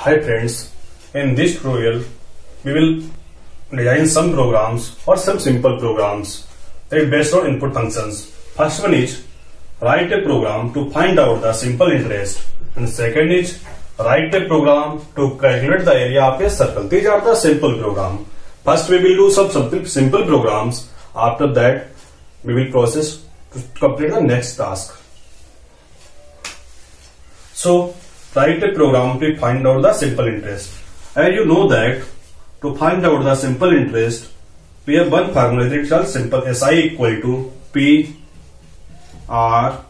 Hi friends, in this tutorial we will design some programs or some simple programs that is based on input functions. First one is write a program to find out the simple interest, and second is write a program to calculate the area of a circle. These are the simple program. First we will do some simple programs. After that we will process to complete the next task. So write a program to find out the simple interest. As you know that to find out the simple interest, we have one formula that is called simple SI equal to P R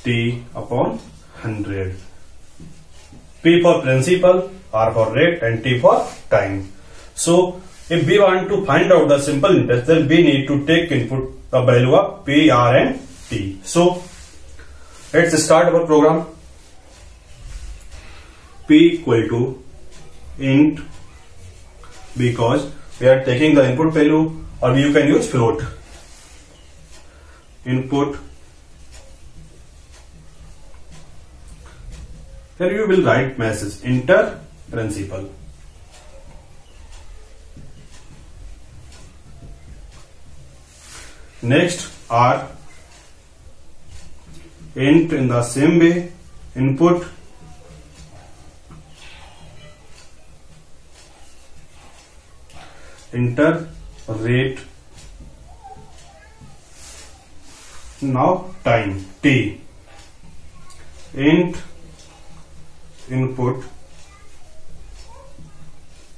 T upon 100. P for principal, R for rate, and T for time. So if we want to find out the simple interest, then we need to take input the value of P, R, and T. So let's start our program. P equal to int, because we are taking the input value, or you can use float. Input. Here you will write message enter principal. Next R, int in the same way, input enter rate. Now time T, int input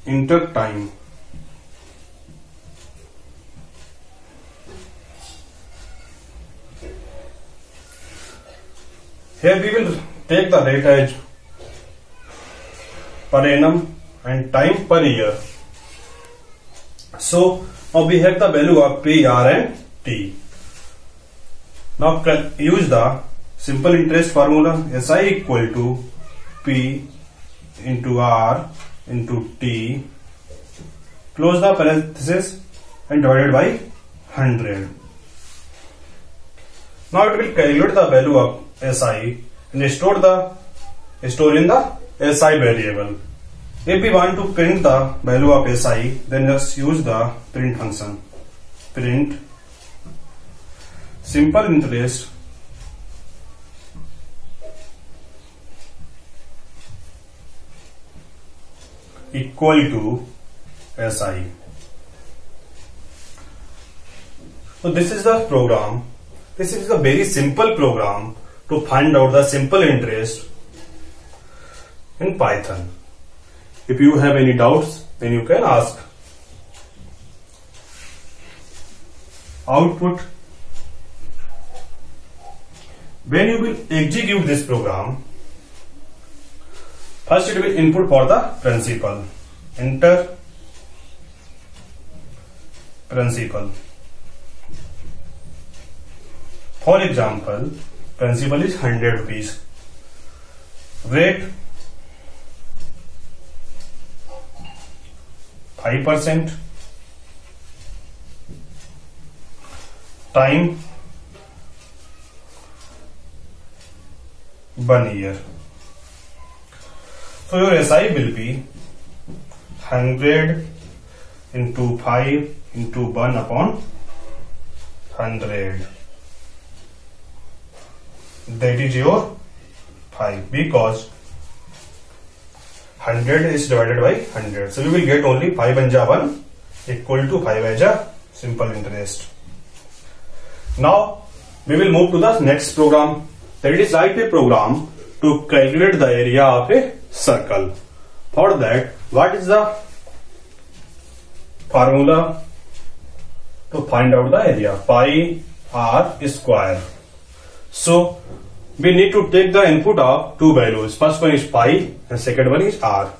enter time. Here we will take the rate as per annum and time per year. So now we have the value of P, R, and T. Now use the simple interest formula SI equal to P into R into T, close the parenthesis and divided by 100. Now it will calculate the value of SI and store in the SI variable. If we want to print the value of SI, then just use the print function. Print simple interest equal to SI. So this is the program. This is a very simple program to find out the simple interest in Python. If you have any doubts, then you can ask. Output. When you will execute this program, first it will input for the principal. Enter principal. For example, principal is 100 rupees. Rate 5%. Time 1 year. So your SI will be 100 into 5 into 1 upon 100. That is your 5, because 100 is divided by 100. So you will get only 5 and 1 equal to 5 as a simple interest. Now we will move to the next program. That is write a program to calculate the area of a circle. For that, what is the formula to find out the area? Pi r square. So we need to take the input of two values. First one is pi and second one is r.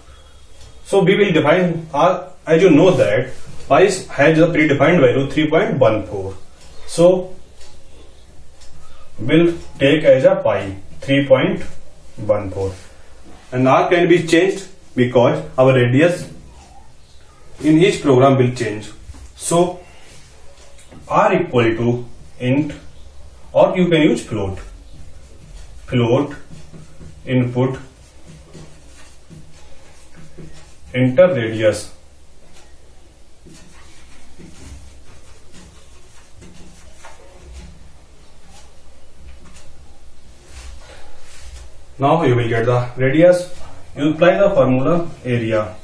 So we will define r. As you know that pi has a predefined value 3.14. So we'll take as a pi 3.14, and r can be changed because our radius in each program will change. So r equal to int, or you can use float. Float input enter radius. Now you will get the radius. You apply the formula area.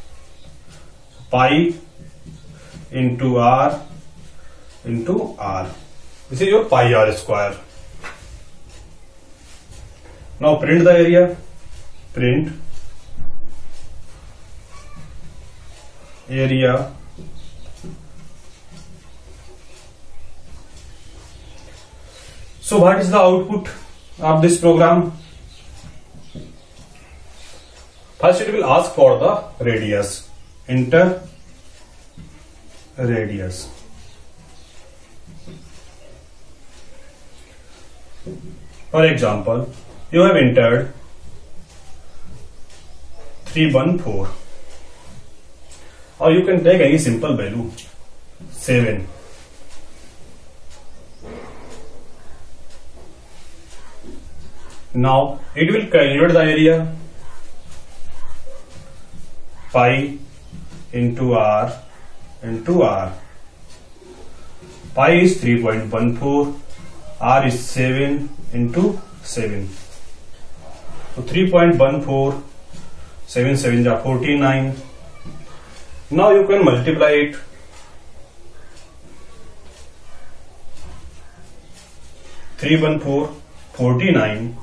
Pi into r into r. This is your pi r square. Now print the area. Print area so what is the output of this program? First it will ask for the radius. Enter radius. For example, you have entered 314, or you can take any simple value 7. Now it will calculate the area. Pi into r into r. Pi is 3.14, r is 7 into 7. So 3.14, 7 7 is 49. Now you can multiply it. Three 49.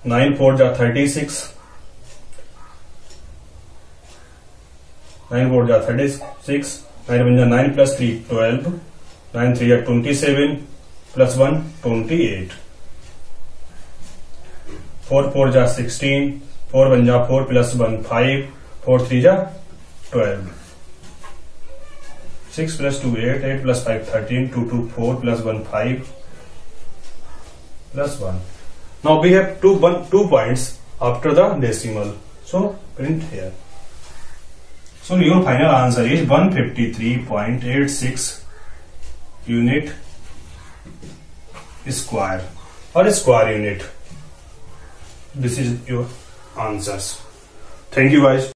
9 4 is 36. 9 4 is 36. 9 1 is 9 plus 3 12. 9 3 is 27 plus 1 28. 4 4 is 16. 4 1 is 4 plus 1 5. 4 3 is 12. 6 plus 2 8. 8 plus 5 13. 2 2 4 plus 1 5 plus 1. Now we have two points after the decimal. So print here. So your final answer is 153.86 unit square or square unit. This is your answers. Thank you guys.